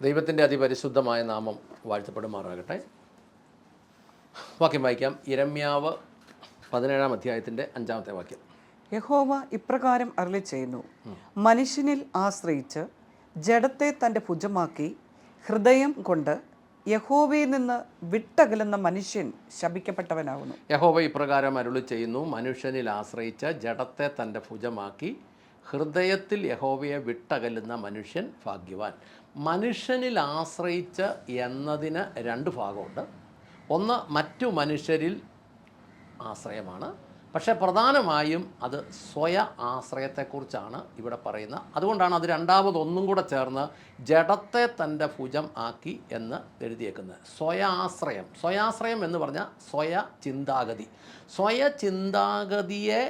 ദൈവത്തിൻ്റെ അതിപരിശുദ്ധമായ നാമം വാഴ്ത്തപ്പെടുമാറാകട്ടെ. വാക്യം വായിക്കാം. യിരെമ്യാവ് 17-ാം അധ്യായത്തിൻ്റെ 5-ാമത്തെ വാക്യം. യഹോവ ഇപ്രകാരം അരുളിച്ചെയ്യുന്നു, മനുഷ്യനിൽ ആശ്രയിച്ച് ജഡത്തെ തൻ്റെ ഭുജമാക്കി ഹൃദയം കൊണ്ട് യഹോവയിൽ നിന്ന് വിട്ടകലുന്ന മനുഷ്യൻ ശപിക്കപ്പെട്ടവനാകുന്നു. യഹോവ ഇപ്രകാരം അരുളി ചെയ്യുന്നു, മനുഷ്യനിൽ ആശ്രയിച്ച് ജഡത്തെ തൻ്റെ ഭുജമാക്കി ഹൃദയത്തിൽ യഹോവയെ വിട്ടകലുന്ന മനുഷ്യൻ ഭാഗ്യവാൻ. മനുഷ്യനിൽ ആശ്രയിച്ച് എന്നതിന് രണ്ട് ഭാഗമുണ്ട്. ഒന്ന് മറ്റു മനുഷ്യരിൽ ആശ്രയമാണ്, പക്ഷേ പ്രധാനമായും അത് സ്വയ ആശ്രയത്തെക്കുറിച്ചാണ് ഇവിടെ പറയുന്നത്. അതുകൊണ്ടാണ് അത് രണ്ടാമതൊന്നും കൂടെ ചേർന്ന് ജഡത്തെ തൻ്റെ ഭുജം ആക്കി എന്ന് എഴുതിയേക്കുന്നത്. സ്വയാശ്രയം. സ്വയാശ്രയം എന്ന് പറഞ്ഞാൽ സ്വയ ചിന്താഗതി. സ്വയ ചിന്താഗതിയെ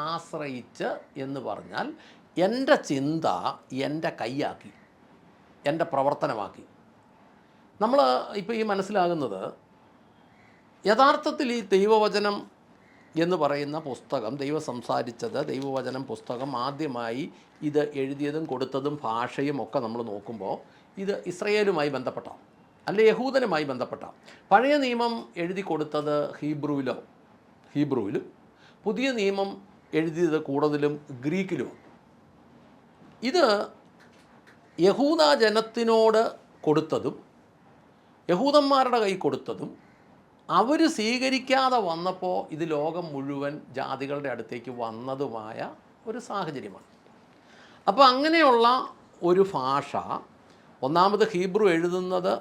ആശ്രയിച്ച് എന്ന് പറഞ്ഞാൽ എൻ്റെ ചിന്ത എൻ്റെ കൈയാക്കി, എൻ്റെ പ്രവർത്തനമാക്കി. നമ്മൾ ഇപ്പോൾ ഈ മനസ്സിലാകുന്നത് യഥാർത്ഥത്തിൽ ഈ ദൈവവചനം എന്ന് പറയുന്ന പുസ്തകം, ദൈവം സംസാരിച്ചത്, ദൈവവചനം പുസ്തകം ആദ്യമായി ഇത് എഴുതിയതും കൊടുത്തതും ഭാഷയും ഒക്കെ നമ്മൾ നോക്കുമ്പോൾ ഇത് ഇസ്രയേലുമായി ബന്ധപ്പെട്ട, അല്ലെ യഹൂദനുമായി ബന്ധപ്പെട്ട. പഴയ നിയമം എഴുതി കൊടുത്തത് ഹീബ്രുവിലും പുതിയ നിയമം എഴുതിയത് കൂടുതലും ഗ്രീക്കിലും. ഇത് യഹൂദ ജനത്തിനോട് കൊടുത്തതും യഹൂദന്മാരുടെ കൈ കൊടുത്തതും അവർ സ്വീകരിക്കാതെ വന്നപ്പോൾ ഇത് ലോകം മുഴുവൻ ജാതികളുടെ അടുത്തേക്ക് വന്നതുമായ ഒരു സാഹചര്യമാണ്. അപ്പോൾ അങ്ങനെയുള്ള ഒരു ഭാഷ, ഒന്നാമത് ഹീബ്രു എഴുതുന്നത്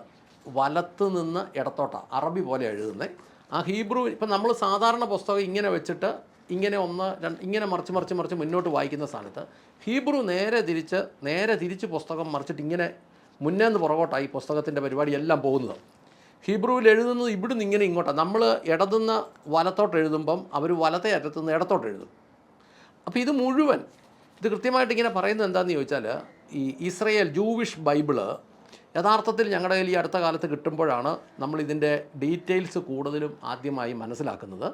വലത്ത് നിന്ന് ഇടത്തോട്ടാണ്, അറബി പോലെ എഴുതുന്നത്. ആ ഹീബ്രു ഇപ്പം നമ്മൾ സാധാരണ പുസ്തകം ഇങ്ങനെ വെച്ചിട്ട് ഇങ്ങനെ ഇങ്ങനെ മറിച്ച് മുന്നോട്ട് വായിക്കുന്ന സ്ഥാനത്ത് ഹീബ്രു നേരെ തിരിച്ച് പുസ്തകം മറിച്ചിട്ട് ഇങ്ങനെ മുന്നേന്ന് പുറകോട്ടായി പുസ്തകത്തിൻ്റെ പരിപാടി എല്ലാം പോകുന്നത്. ഹീബ്രുവിൽ എഴുതുന്നത് ഇവിടുന്ന് ഇങ്ങനെ ഇങ്ങോട്ടാണ്. നമ്മൾ ഇടതുനിന്ന് വലത്തോട്ട് എഴുതുമ്പം അവർ വലത്തെ അറ്റത്തുനിന്ന് ഇടത്തോട്ട് എഴുതും. അപ്പോൾ ഇത് മുഴുവൻ ഇത് കൃത്യമായിട്ട് ഇങ്ങനെ പറയുന്നത് എന്താണെന്ന് ചോദിച്ചാൽ, ഈ ഇസ്രയേൽ ജൂവിഷ് ബൈബിള് യഥാർത്ഥത്തിൽ ഞങ്ങളുടെ കയ്യിൽ ഈ അടുത്ത കാലത്ത് കിട്ടുമ്പോഴാണ് നമ്മളിതിൻ്റെ ഡീറ്റെയിൽസ് കൂടുതലും ആദ്യമായി മനസ്സിലാക്കുന്നത്.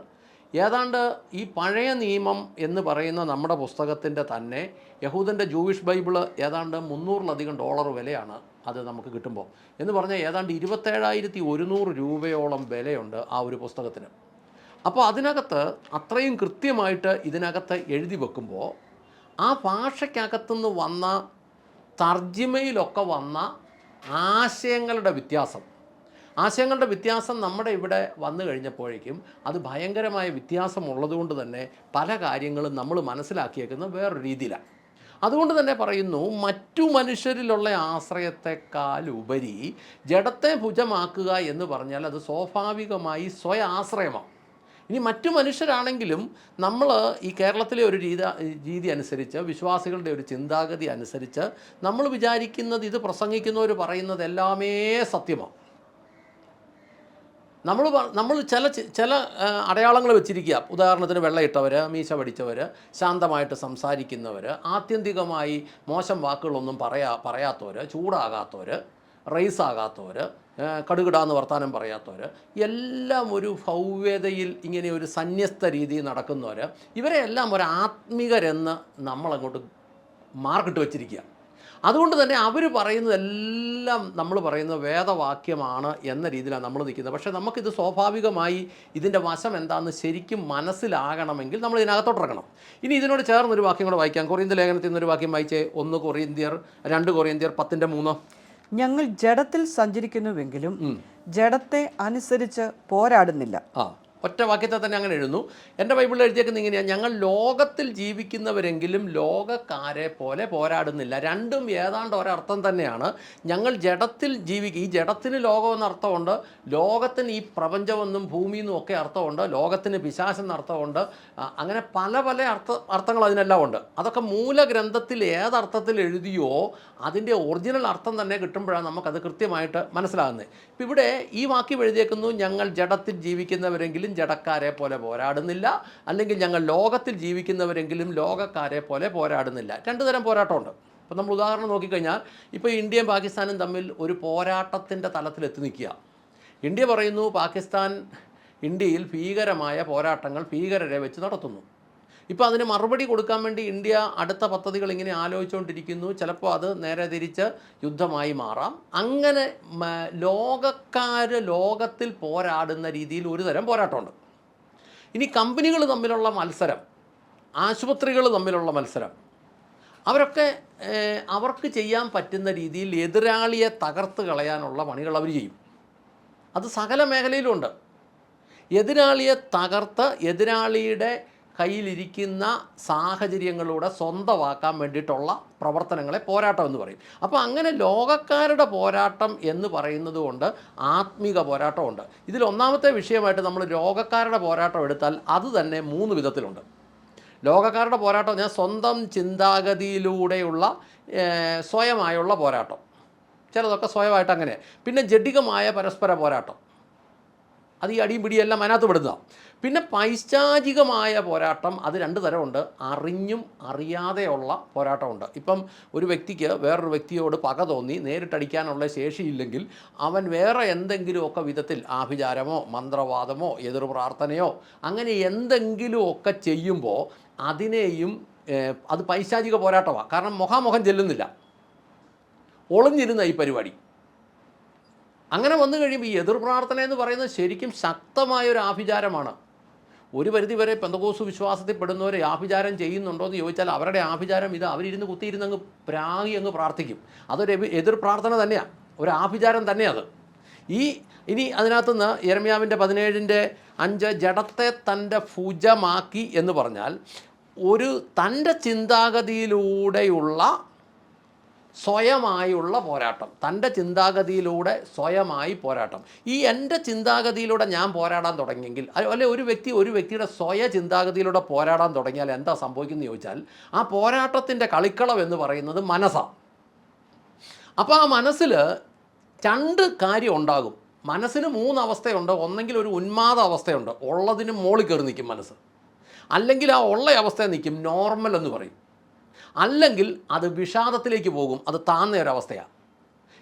ഏതാണ്ട് ഈ പഴയ നിയമം എന്ന് പറയുന്ന നമ്മുടെ പുസ്തകത്തിൻ്റെ തന്നെ യഹൂദൻ്റെ ജൂവിഷ് ബൈബിള് ഏതാണ്ട് $300 വിലയാണ് അത് നമുക്ക് കിട്ടുമ്പോൾ. എന്ന് പറഞ്ഞാൽ ഏതാണ്ട് 27,100 രൂപയോളം വിലയുണ്ട് ആ ഒരു പുസ്തകത്തിന്. അപ്പോൾ അതിനകത്ത് അത്രയും കൃത്യമായിട്ട് ഇതിനകത്ത് എഴുതി വെക്കുമ്പോൾ ആ ഭാഷയ്ക്കകത്തുനിന്ന് വന്ന തർജിമയിലൊക്കെ വന്ന ആശയങ്ങളുടെ വ്യത്യാസം നമ്മുടെ ഇവിടെ വന്നു കഴിഞ്ഞപ്പോഴേക്കും അത് ഭയങ്കരമായ വ്യത്യാസമുള്ളതുകൊണ്ട് തന്നെ പല കാര്യങ്ങളും നമ്മൾ മനസ്സിലാക്കിയേക്കുന്നത് വേറൊരു രീതിയിലാണ്. അതുകൊണ്ട് തന്നെ പറയുന്നു, മറ്റു മനുഷ്യരിലുള്ള ആശ്രയത്തെക്കാൾ ഉപരി ജഡത്തെ ഭുജമാക്കുക എന്ന് പറഞ്ഞാൽ അത് സ്വാഭാവികമായി സ്വയ ആശ്രയമാണ്. ഇനി മറ്റു മനുഷ്യരാണെങ്കിലും നമ്മൾ ഈ കേരളത്തിലെ ഒരു രീതി അനുസരിച്ച്, വിശ്വാസികളുടെ ഒരു ചിന്താഗതി അനുസരിച്ച് നമ്മൾ വിചാരിക്കുന്നത് ഇത് പ്രസംഗിക്കുന്നവർ പറയുന്നത് എല്ലാമേ സത്യമാണ്. നമ്മൾ ചില അടയാളങ്ങൾ വെച്ചിരിക്കുക. ഉദാഹരണത്തിന് വെള്ളയിട്ടവർ, മീശ പഠിച്ചവർ, ശാന്തമായിട്ട് സംസാരിക്കുന്നവർ, ആത്യന്തികമായി മോശം വാക്കുകളൊന്നും പറയാത്തവർ, ചൂടാകാത്തവർ, റൈസാകാത്തവർ, കടുകിടാന്ന് വർത്താനം പറയാത്തവർ, എല്ലാം ഒരു ഭവ്യതയിൽ ഇങ്ങനെ ഒരു സന്യസ്ത രീതിയിൽ നടക്കുന്നവർ, ഇവരെല്ലാം ഒരു ആത്മികരെന്ന് നമ്മളങ്ങോട്ട് മാർക്കിട്ട് വച്ചിരിക്കുക. അതുകൊണ്ട് തന്നെ അവർ പറയുന്നതെല്ലാം നമ്മൾ പറയുന്നത് വേദവാക്യമാണ് എന്ന രീതിയിലാണ് നമ്മൾ നിൽക്കുന്നത്. പക്ഷേ നമുക്കിത് സ്വാഭാവികമായി ഇതിൻ്റെ വശം എന്താണെന്ന് ശരിക്കും മനസ്സിലാകണമെങ്കിൽ നമ്മൾ ഇതിനകത്തോട്ടിറങ്ങണം. ഇനി ഇതിനോട് ചേർന്നൊരു വാക്യം കൂടെ വായിക്കാം. കൊറിന്ത്യർ ലേഖനത്തിൽ നിന്നൊരു വാക്യം വായിച്ചേ. 2 കൊറിന്ത്യർ 10:3. ഞങ്ങൾ ജഡത്തിൽ സഞ്ചരിക്കുന്നുവെങ്കിലും ജഡത്തെ അനുസരിച്ച് പോരാടുന്നില്ല. ഒറ്റ വാക്യത്തെ തന്നെ അങ്ങനെ എഴുതുന്നു. എൻ്റെ ബൈബിളിൽ എഴുതിയേക്കുന്നത് ഇങ്ങനെയാണ്, ഞങ്ങൾ ലോകത്തിൽ ജീവിക്കുന്നവരെങ്കിലും ലോകക്കാരെ പോലെ പോരാടുന്നില്ല. രണ്ടും ഏതാണ്ട് ഒരർത്ഥം തന്നെയാണ്. ഞങ്ങൾ ജഡത്തിൽ ഈ ജഡത്തിന് ലോകം എന്ന അർത്ഥമുണ്ട്, ലോകത്തിന് ഈ പ്രപഞ്ചമെന്നും ഭൂമിയെന്നും ഒക്കെ അർത്ഥമുണ്ട്, ലോകത്തിന് പിശാചെന്ന അർത്ഥമുണ്ട്. അങ്ങനെ പല അർത്ഥങ്ങൾ അതിനെല്ലാം ഉണ്ട്. അതൊക്കെ മൂലഗ്രന്ഥത്തിൽ ഏതർത്ഥത്തിൽ എഴുതിയോ അതിൻ്റെ ഒറിജിനൽ അർത്ഥം തന്നെ കിട്ടുമ്പോഴാണ് നമുക്കത് കൃത്യമായിട്ട് മനസ്സിലാകുന്നത്. ഇപ്പം ഇവിടെ ഈ വാക്യം എഴുതിയേക്കുന്നു, ഞങ്ങൾ ജഡത്തിൽ ജീവിക്കുന്നവരെങ്കിലും ജഡക്കാരെ പോലെ പോരാടുന്നില്ല, അല്ലെങ്കിൽ ഞങ്ങൾ ലോകത്തിൽ ജീവിക്കുന്നവരെങ്കിലും ലോകക്കാരെ പോലെ പോരാടുന്നില്ല. 2 തരം പോരാട്ടമുണ്ട്. അപ്പോൾ നമ്മൾ ഉദാഹരണം നോക്കിക്കഴിഞ്ഞാൽ, ഇപ്പോൾ ഇന്ത്യയും പാകിസ്ഥാനും തമ്മിൽ ഒരു പോരാട്ടത്തിൻ്റെ തലത്തിലെത്തി നിൽക്കുക. ഇന്ത്യ പറയുന്നു ഇന്ത്യയിൽ ഭീകരമായ പോരാട്ടങ്ങൾ ഭീകരരെ വെച്ച് നടത്തുന്നു. ഇപ്പോൾ അതിന് മറുപടി കൊടുക്കാൻ വേണ്ടി ഇന്ത്യ അടുത്ത പദ്ധതികൾ ഇങ്ങനെ ആലോചിച്ചുകൊണ്ടിരിക്കുന്നു. ചിലപ്പോൾ അത് നേരെ തിരിച്ച് യുദ്ധമായി മാറാം. അങ്ങനെ ലോകത്തിൽ പോരാടുന്ന രീതിയിൽ ഒരു തരം പോരാട്ടമുണ്ട്. ഇനി കമ്പനികൾ തമ്മിലുള്ള മത്സരം, ആശുപത്രികൾ തമ്മിലുള്ള മത്സരം, അവർക്ക് ചെയ്യാൻ പറ്റുന്ന രീതിയിൽ എതിരാളിയെ തകർത്ത് കളയാനുള്ള പണികൾ അവർ ചെയ്യും. അത് സകല മേഖലയിലുമുണ്ട്. എതിരാളിയെ തകർത്ത് എതിരാളിയുടെ കയ്യിലിരിക്കുന്ന സാഹചര്യങ്ങളിലൂടെ സ്വന്തമാക്കാൻ വേണ്ടിയിട്ടുള്ള പ്രവർത്തനങ്ങളെ പോരാട്ടം എന്ന് പറയും. അപ്പോൾ അങ്ങനെ ലോകക്കാരുടെ പോരാട്ടം എന്ന് പറയുന്നത് കൊണ്ട് ആത്മീക പോരാട്ടമുണ്ട്. ഇതിൽ ഒന്നാമത്തെ വിഷയമായിട്ട് നമ്മൾ ലോകക്കാരുടെ പോരാട്ടം എടുത്താൽ അത് തന്നെ 3 വിധത്തിലുണ്ട്. ലോകക്കാരുടെ പോരാട്ടം ഞാൻ സ്വന്തം ചിന്താഗതിയിലൂടെയുള്ള സ്വയമായുള്ള പോരാട്ടം, ചിലതൊക്കെ സ്വയമായിട്ട് അങ്ങനെ. പിന്നെ ജഡികമായ പരസ്പര പോരാട്ടം, അത് ഈ അടിയും പിടിയെല്ലാം അതിനകത്ത് പെടുക. പിന്നെ പൈശാചികമായ പോരാട്ടം, അത് 2 തരമുണ്ട്. അറിഞ്ഞും അറിയാതെയുള്ള പോരാട്ടമുണ്ട്. ഇപ്പം ഒരു വ്യക്തിക്ക് വേറൊരു വ്യക്തിയോട് പക തോന്നി നേരിട്ടടിക്കാനുള്ള ശേഷിയില്ലെങ്കിൽ അവൻ വേറെ എന്തെങ്കിലുമൊക്കെ വിധത്തിൽ ആഭിചാരമോ മന്ത്രവാദമോ എതിർ പ്രാർത്ഥനയോ അങ്ങനെ എന്തെങ്കിലുമൊക്കെ ചെയ്യുമ്പോൾ അതിനെയും അത് പൈശാചിക പോരാട്ടമാണ്. കാരണം മുഖാമുഖം ചെല്ലുന്നില്ല, ഒളിഞ്ഞിരുന്ന ഈ പരിപാടി. അങ്ങനെ വന്നു കഴിയുമ്പോൾ ഈ എതിർ പ്രാർത്ഥന എന്ന് പറയുന്നത് ശരിക്കും ശക്തമായൊരു ആഭിചാരമാണ്. ഒരു പരിധിവരെ പെന്തക്കോസ്ത് വിശ്വാസത്തിൽ പെടുന്നവർ ആഭിചാരം ചെയ്യുന്നുണ്ടോ എന്ന് ചോദിച്ചാൽ അവരുടെ ആഭിചാരം ഇത് അവരിരുന്ന് കുത്തിയിരുന്നങ്ങ് പ്രാഗി അങ്ങ് പ്രാർത്ഥിക്കും. അതൊരു എതിർ പ്രാർത്ഥന തന്നെയാണ്, ഒരു ആഭിചാരം തന്നെയാണ്. ഇനി അതിനകത്തുനിന്ന് യെരമ്യാവിൻ്റെ 17:5 ജഡത്തെ തൻ്റെ ഭുജമാക്കി എന്ന് പറഞ്ഞാൽ തൻ്റെ ചിന്താഗതിയിലൂടെയുള്ള സ്വയമായുള്ള പോരാട്ടം, തൻ്റെ ചിന്താഗതിയിലൂടെ സ്വയമായി പോരാട്ടം. എൻ്റെ ചിന്താഗതിയിലൂടെ ഞാൻ പോരാടാൻ തുടങ്ങിയെങ്കിൽ, അല്ലെ ഒരു വ്യക്തിയുടെ ചിന്താഗതിയിലൂടെ പോരാടാൻ തുടങ്ങിയാൽ എന്താ സംഭവിക്കുന്നത് ചോദിച്ചാൽ ആ പോരാട്ടത്തിൻ്റെ കളിക്കളം എന്ന് പറയുന്നത് മനസ്സാണ്. അപ്പോൾ ആ മനസ്സിൽ 2 കാര്യം ഉണ്ടാകും. മനസ്സിന് 3 അവസ്ഥയുണ്ട്. ഒന്നെങ്കിൽ ഒരു ഉന്മാദ അവസ്ഥയുണ്ട്, ഉള്ളതിന് മോളിൽ കയറി നിൽക്കും മനസ്സ്. അല്ലെങ്കിൽ ആ ഉള്ള അവസ്ഥയിൽ നിൽക്കും, നോർമൽ എന്ന് പറയും. അല്ലെങ്കിൽ അത് വിഷാദത്തിലേക്ക് പോകും, അത് താഴ്ന്ന ഒരവസ്ഥയാണ്.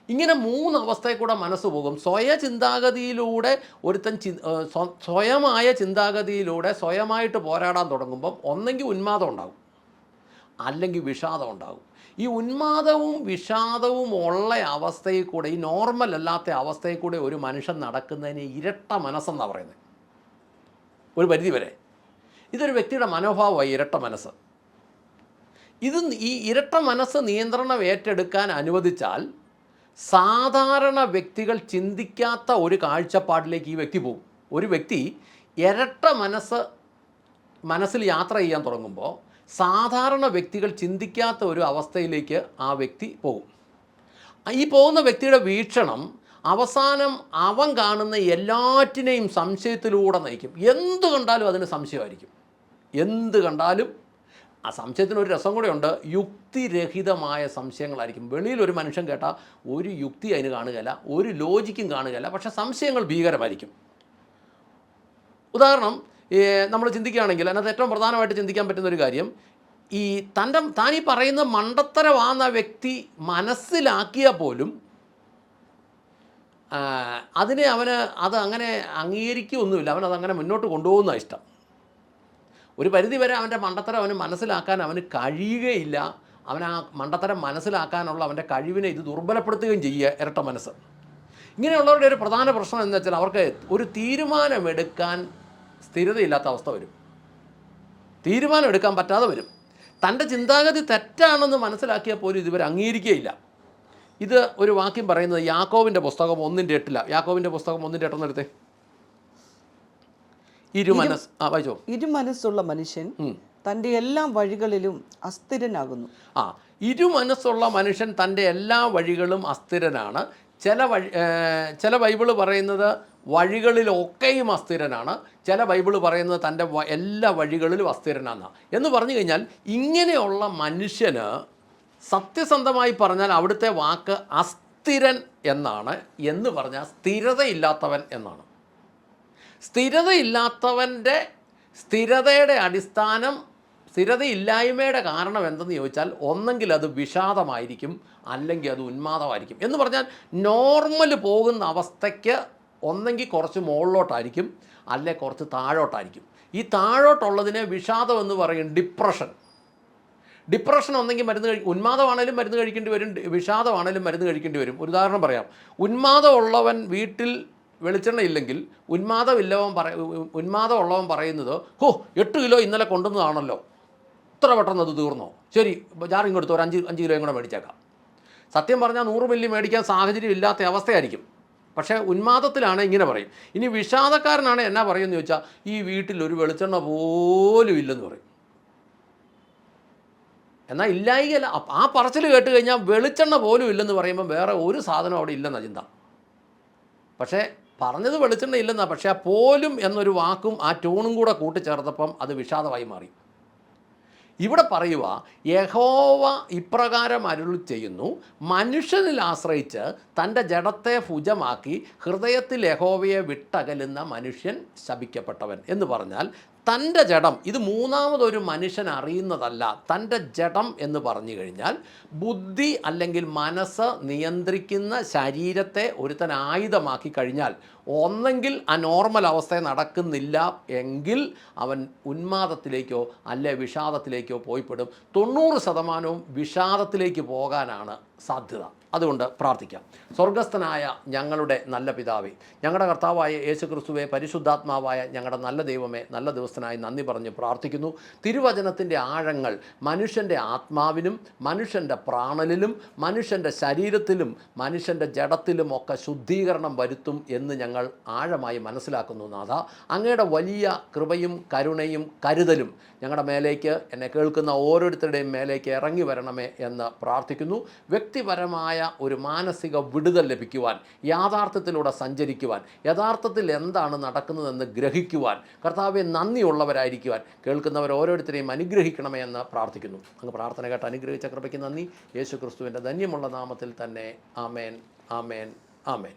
ഇങ്ങനെ 3 അവസ്ഥയിൽ കൂടെ മനസ്സ് പോകും. ചിന്താഗതിയിലൂടെ ഒരുത്തൻ സ്വയമായ ചിന്താഗതിയിലൂടെ സ്വയമായിട്ട് പോരാടാൻ തുടങ്ങുമ്പം ഒന്നെങ്കിൽ ഉന്മാദം ഉണ്ടാകും, അല്ലെങ്കിൽ വിഷാദം ഉണ്ടാകും. ഈ ഉന്മാദവും വിഷാദവും ഉള്ള അവസ്ഥയിൽ കൂടെ, ഈ നോർമൽ അല്ലാത്ത അവസ്ഥയിൽ കൂടെ ഒരു മനുഷ്യൻ നടക്കുന്നതിന് ഇരട്ട മനസ്സെന്നാണ് പറയുന്നത്. ഒരു പരിധി വരെ ഇതൊരു വ്യക്തിയുടെ മനോഭാവമായി ഇരട്ട മനസ്സ്. ഈ ഇരട്ട മനസ്സ് നിയന്ത്രണം ഏറ്റെടുക്കാൻ അനുവദിച്ചാൽ സാധാരണ വ്യക്തികൾ ചിന്തിക്കാത്ത ഒരു കാഴ്ചപ്പാടിലേക്ക് ഈ വ്യക്തി പോകും. ഒരു വ്യക്തി ഇരട്ട മനസ്സിൽ യാത്ര ചെയ്യാൻ തുടങ്ങുമ്പോൾ സാധാരണ വ്യക്തികൾ ചിന്തിക്കാത്ത ഒരു അവസ്ഥയിലേക്ക് ആ വ്യക്തി പോകും. ഈ പോകുന്ന വ്യക്തിയുടെ വീക്ഷണം അവസാനം അവൻ കാണുന്ന എല്ലാറ്റിനെയും സംശയത്തിലൂടെ നയിക്കും. എന്ത് കണ്ടാലും അതിന് സംശയമായിരിക്കും. എന്ത് കണ്ടാലും ആ സംശയത്തിനൊരു രസം കൂടെയുണ്ട്, യുക്തിരഹിതമായ സംശയങ്ങളായിരിക്കും. വെളിയിൽ ഒരു മനുഷ്യൻ കേട്ടാൽ ഒരു യുക്തി അതിന് കാണുകയില്ല, ഒരു ലോജിക്കും കാണുകയില്ല, പക്ഷേ സംശയങ്ങൾ ഭീകരമായിരിക്കും. ഉദാഹരണം നമ്മൾ ചിന്തിക്കുകയാണെങ്കിൽ അതിനകത്ത് ഏറ്റവും പ്രധാനമായിട്ട് ചിന്തിക്കാൻ പറ്റുന്നൊരു കാര്യം, താൻ ഈ പറയുന്ന മണ്ടത്തരമാകുന്ന വ്യക്തി മനസ്സിലാക്കിയാൽ പോലും അത് അങ്ങനെ അംഗീകരിക്കുകയൊന്നുമില്ല. അവനതങ്ങനെ മുന്നോട്ട് കൊണ്ടുപോകുന്നതാണ് ഇഷ്ടം. ഒരു പരിധി വരെ അവൻ്റെ മണ്ടത്തരം അവന് മനസ്സിലാക്കാൻ അവന് കഴിയുകയില്ല. അവൻ ആ മണ്ടത്തരം മനസ്സിലാക്കാനുള്ള അവൻ്റെ കഴിവിനെ ഇത് ദുർബലപ്പെടുത്തുകയും ചെയ്യുക ഇരട്ട മനസ്സ്. ഇങ്ങനെയുള്ളവരുടെ ഒരു പ്രധാന പ്രശ്നം എന്ന് വെച്ചാൽ അവർക്ക് ഒരു തീരുമാനമെടുക്കാൻ സ്ഥിരതയില്ലാത്ത അവസ്ഥ വരും. തീരുമാനം എടുക്കാൻ പറ്റാതെ വരും. തൻ്റെ ചിന്താഗതി തെറ്റാണെന്ന് മനസ്സിലാക്കിയാൽ പോലും ഇതുവരെ അംഗീകരിക്കുകയില്ല. ഇത് ഒരു വാക്യം പറയുന്നത് യാക്കോബിൻ്റെ പുസ്തകം 1:8. യാക്കോബിൻ്റെ പുസ്തകം 1:8 എടുത്തേ. ഇരുമനസ്സുള്ള മനുഷ്യൻ തൻ്റെ എല്ലാ വഴികളിലും അസ്ഥിരനാകുന്നു. ഇരുമനസ്സുള്ള മനുഷ്യൻ തൻ്റെ എല്ലാ വഴികളും അസ്ഥിരനാണ്. ചില ബൈബിള് പറയുന്നത് വഴികളിലൊക്കെയും അസ്ഥിരനാണ്. ചില ബൈബിള് പറയുന്നത് തൻ്റെ എല്ലാ വഴികളിലും അസ്ഥിരനാണ് എന്ന് പറഞ്ഞു കഴിഞ്ഞാൽ, ഇങ്ങനെയുള്ള മനുഷ്യന് സത്യസന്ധമായി പറഞ്ഞാൽ അവിടുത്തെ വാക്ക് അസ്ഥിരൻ എന്നാണ്. എന്ന് പറഞ്ഞാൽ സ്ഥിരതയില്ലാത്തവൻ എന്നാണ്. സ്ഥിരതയില്ലാത്തവൻ്റെ സ്ഥിരതയുടെ അടിസ്ഥാനം, സ്ഥിരതയില്ലായ്മയുടെ കാരണം എന്തെന്ന് ചോദിച്ചാൽ ഒന്നെങ്കിൽ അത് വിഷാദമായിരിക്കും, അല്ലെങ്കിൽ അത് ഉന്മാദമായിരിക്കും. എന്ന് പറഞ്ഞാൽ നോർമൽ പോകുന്ന അവസ്ഥയ്ക്ക് ഒന്നെങ്കിൽ കുറച്ച് മുകളിലോട്ടായിരിക്കും, അല്ലെങ്കിൽ കുറച്ച് താഴോട്ടായിരിക്കും. ഈ താഴോട്ടുള്ളതിനെ വിഷാദം എന്ന് പറയും. ഡിപ്രഷൻ ഒന്നെങ്കിൽ ഉന്മാദമാണേലും മരുന്ന് കഴിക്കേണ്ടി വരും, വിഷാദമാണേലും മരുന്ന് കഴിക്കേണ്ടി വരും. ഒരു ഉദാഹരണം പറയാം. ഉന്മാദമുള്ളവൻ വീട്ടിൽ വെളിച്ചെണ്ണ ഇല്ലെങ്കിൽ ഉന്മാദമുള്ളവൻ പറയുന്നത്, 8 കിലോ ഇന്നലെ കൊണ്ടുവന്നതാണല്ലോ, ഇത്ര പെട്ടെന്ന് അത് തീർന്നോ, ശരി ജാറിങ് കൊടുത്ത് ഒരു 5 കിലോയും കൂടെ മേടിച്ചേക്കാം. സത്യം പറഞ്ഞാൽ 100 മില്ലി മേടിക്കാൻ സാഹചര്യം ഇല്ലാത്ത അവസ്ഥയായിരിക്കും. പക്ഷേ ഉന്മാദത്തിലാണ് ഇങ്ങനെ പറയും. ഇനി വിഷാദക്കാരനാണ് എന്നാ പറയുമെന്ന് ചോദിച്ചാൽ, ഈ വീട്ടിൽ ഒരു വെളിച്ചെണ്ണ പോലും ഇല്ലെന്ന് പറയും. എന്നാൽ ഇല്ലായികയല്ല, ആ പറച്ചിൽ കേട്ട് കഴിഞ്ഞാൽ വെളിച്ചെണ്ണ പോലും ഇല്ലെന്ന് പറയുമ്പോൾ വേറെ ഒരു സാധനം അവിടെ ഇല്ലെന്ന ചിന്ത. പക്ഷേ പറഞ്ഞത് വെളിച്ചെണ്ണ ഇല്ലെന്നാണ്. പക്ഷേ ആ പോലും എന്നൊരു വാക്കും ആ ടോണും കൂടെ കൂട്ടിച്ചേർത്തപ്പം അത് വിഷാദമായി മാറി. ഇവിടെ പറയുക, യഹോവ ഇപ്രകാരം അരുളി ചെയ്യുന്നു, മനുഷ്യനിൽ ആശ്രയിച്ച് തൻ്റെ ജഡത്തെ ഭുജമാക്കി ഹൃദയത്തിൽ യഹോവയെ വിട്ടകലുന്ന മനുഷ്യൻ ശപിക്കപ്പെട്ടവൻ എന്ന് പറഞ്ഞാൽ, തൻ്റെ ജഡം, ഇത് മൂന്നാമതൊരു മനുഷ്യൻ അറിയുന്നതല്ല. തൻ്റെ ജഡം എന്ന് പറഞ്ഞു കഴിഞ്ഞാൽ ബുദ്ധി അല്ലെങ്കിൽ മനസ്സ് നിയന്ത്രിക്കുന്ന ശരീരത്തെ ഒരുത്തൻ ആയുധമാക്കി കഴിഞ്ഞാൽ, ഒന്നെങ്കിൽ ആ നോർമൽ അവസ്ഥ നടക്കുന്നില്ല എങ്കിൽ അവൻ ഉന്മാദത്തിലേക്കോ അല്ലെ വിഷാദത്തിലേക്കോ പോയിപ്പെടും. 90% വിഷാദത്തിലേക്ക് പോകാനാണ് സാധ്യത. അതുകൊണ്ട് പ്രാർത്ഥിക്കാം. സ്വർഗസ്ഥനായ ഞങ്ങളുടെ നല്ല പിതാവേ, ഞങ്ങളുടെ കർത്താവായ യേശു ക്രിസ്തുവേ, പരിശുദ്ധാത്മാവായ ഞങ്ങളുടെ നല്ല ദൈവമേ, നല്ല ദിവസത്തിനായി നന്ദി പറഞ്ഞ് പ്രാർത്ഥിക്കുന്നു. തിരുവചനത്തിൻ്റെ ആഴങ്ങൾ മനുഷ്യൻ്റെ ആത്മാവിനും മനുഷ്യൻ്റെ പ്രാണനിലും മനുഷ്യൻ്റെ ശരീരത്തിലും മനുഷ്യൻ്റെ ജഡത്തിലും ഒക്കെ ശുദ്ധീകരണം വരുത്തും എന്ന് ഞങ്ങൾ ആഴമായി മനസ്സിലാക്കുന്നു. നാഥ, അങ്ങയുടെ വലിയ കൃപയും കരുണയും കരുതലും ഞങ്ങളുടെ മേലേക്ക്, എന്നെ കേൾക്കുന്ന ഓരോരുത്തരുടെയും മേലേക്ക് ഇറങ്ങി വരണമേ എന്ന് പ്രാർത്ഥിക്കുന്നു. വ്യക്തിപരമായ ഒരു മാനസിക വിടുതൽ ലഭിക്കുവാൻ, യാഥാർത്ഥ്യത്തിലൂടെ സഞ്ചരിക്കുവാൻ, യഥാർത്ഥത്തിൽ എന്താണ് നടക്കുന്നതെന്ന് ഗ്രഹിക്കുവാൻ, കർത്താവെ നന്ദിയുള്ളവരായിരിക്കുവാൻ കേൾക്കുന്നവർ ഓരോരുത്തരെയും അനുഗ്രഹിക്കണമേ എന്ന് പ്രാർത്ഥിക്കുന്നു. അങ്ങ് പ്രാർത്ഥന കേട്ട് അനുഗ്രഹിച്ച കൃപയ്ക്ക് നന്ദി. യേശു ക്രിസ്തുവിൻ്റെ ധന്യമുള്ള നാമത്തിൽ തന്നെ. ആമേൻ, ആമേൻ, ആമേൻ.